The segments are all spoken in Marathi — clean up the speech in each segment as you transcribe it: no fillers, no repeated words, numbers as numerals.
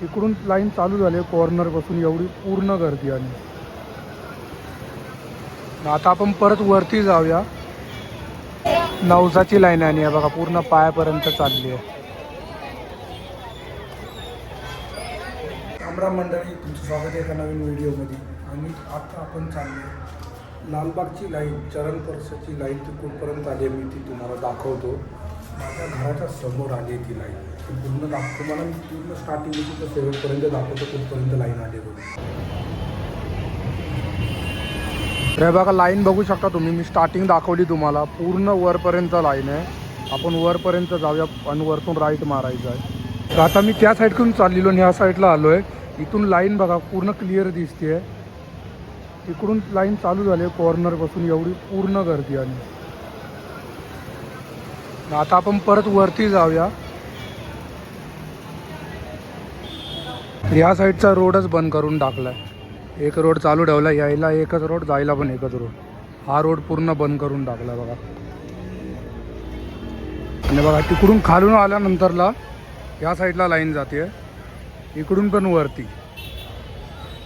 तिकडून लाईन चालू झाली कॉर्नरपासून, एवढी पूर्ण गर्दी आली. आता आपण परत वरती जाऊया. नवसाची लाईन आणि आहे बघा, पूर्ण पायापर्यंत चालली आहे. रामराम मंडळी, तुमचं स्वागत आहे एका नवीन व्हिडिओमध्ये. आणि आता आपण चाललो लालबागची लाईन, चरण परसाची लाईन ती कुठपर्यंत आली आहे मी ती तुम्हाला दाखवतो. माझ्या घराच्या समोर आली आहे ती लाईन, ती पूर्ण दाखवतो. मला मी पूर्ण स्टार्टिंग तर शेवटपर्यंत दाखवतो कुठपर्यंत लाईन आली होती. हे बघा लाईन बघू शकता तुम्ही, मी स्टार्टिंग दाखवली तुम्हाला, पूर्ण वरपर्यंत लाईन आहे. आपण वरपर्यंत जाऊया आणि वरतून राईट मारायचं आहे. तर आता मी त्या साईडकडून चाललेलो आणि ह्या साईडला आलो आहे. इथून लाईन बघा पूर्ण क्लिअर दिसते आहे. तिकडून लाईन चालू झाली आहे कॉर्नरपासून, एवढी पूर्ण गर्दी आली. आता आपण परत वरती जाऊया. ह्या साईडचा रोडच बंद करून टाकला आहे. एक रोड चालू ठेवला, यायला एकच रोड, जायला पण एकच रोड. हा रोड पूर्ण बंद करून टाकला बघा. आणि बघा तिकडून खालून आल्यानंतरला या साईडला लाईन जाते, इकडून पण वरती.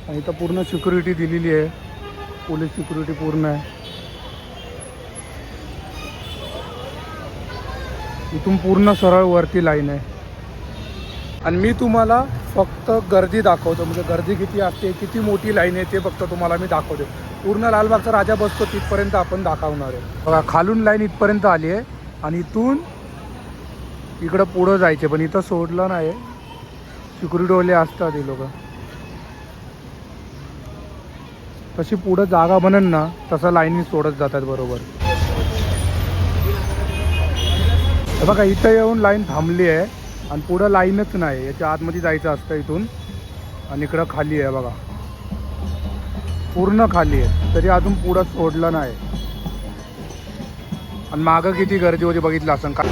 आणि इथं पूर्ण सिक्युरिटी दिलेली आहे, पोलीस सिक्युरिटी पूर्ण आहे. इथून पूर्ण सरळ वरती लाईन आहे. आणि मी तुम्हाला फक्त गर्दी दाखवतो, म्हणजे गर्दी किती असते, किती मोठी लाईन आहे ते फक्त तुम्हाला मी दाखवतो. पूर्ण लालबागचा राजा बसतो तिथपर्यंत आपण दाखवणार आहे. बघा खालून लाईन इथपर्यंत आली आहे आणि इथून इकडं पुढं जायचे, पण इथं सोडलं नाही. सिक्युरिटीवाले असतात हे लोक. तशी पुढं जागा बनेल ना तसं लाईनी सोडत जातात बरोबर. बघा इथं येऊन लाईन थांबली आहे आणि पुढं लाईनच नाही, याच्या आतमध्ये जायचं असतं इथून. आणि इकडं खाली आहे बघा, पूर्ण खाली आहे, तरी अजून पुढं सोडलं नाही. आणि मागं किती गर्दी होती बघितलं असं का.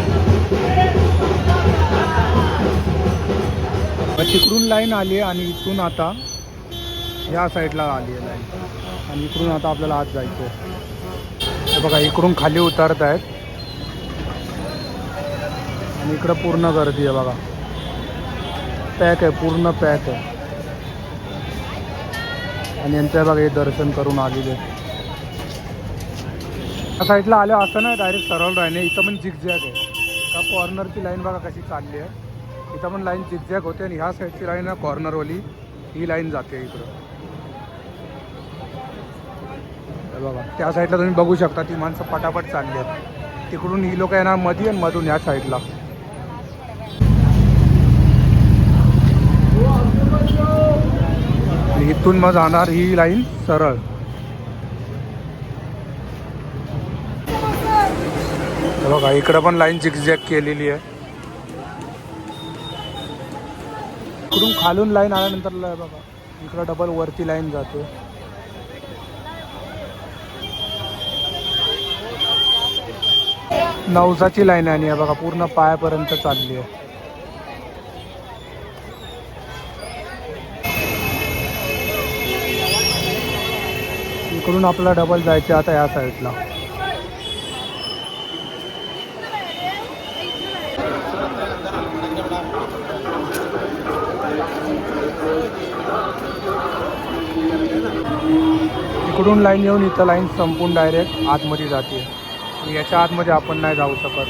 तिकडून लाईन आली आहे आणि इथून आता या साईडला आली आहे लाईन. आणि इकडून आता आपल्याला आत जायचं आहे. हे बघा इकडून खाली उतरत आहेत आणि इकडं पूर्ण गर्दी आहे बघा, पॅक आहे, पूर्ण पॅक आहे. आणि यांच्या बघा हे दर्शन करून आलेले. त्या साईडला आल्या असं नाही डायरेक्ट सरळ राहणे, इथं पण झिकझॅक आहे. का कॉर्नरची लाईन बघा कशी चालली आहे, इथं पण लाईन झिकझॅक होते. आणि ह्या साईडची लाईन आहे कॉर्नरवाली, ही लाईन जाते इकडं. बघा त्या साईडला तुम्ही बघू शकता, ती माणसं पटापट चालली आहेत. तिकडून ही लोक येणार मध्ये आणि मधून ह्या साईडला. इथून मग जाणार ही लाईन सरळ. बघा इकडं पण लाईन झिकझॅक केलेली आहे. इकडून खालून लाईन आल्यानंतर बघा इकडं डबल वरती लाईन जाते. नवसाची लाईन आहे बघा, पूर्ण पायापर्यंत चालली आहे. इकडून आपला डबल जायचं आता या साईडला. इकडून लाईन येऊन इथं लाईन संपून डायरेक्ट आतमध्ये जाते. याच्या आतमध्ये आपण नाही जाऊ शकत.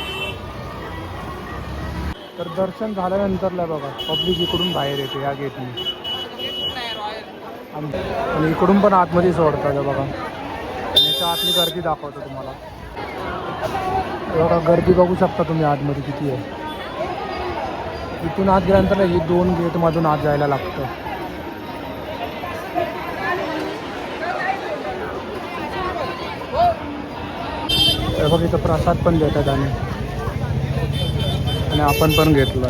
तर दर्शन झाल्यानंतरला बघा पब्लिक इकडून बाहेर येते या गेटने. आणि इकडून पण आतमध्ये सोडतात बघा. याच्या आतली गर्दी दाखवतो तुम्हाला. बघा गर्दी बघू शकता तुम्ही आतमध्ये किती आहे. इथून आत गेल्यानंतर ही 2 गेटमधून आत जायला लागतं. बघा इथं प्रसाद पण देतात आणि आपण पण घेतला.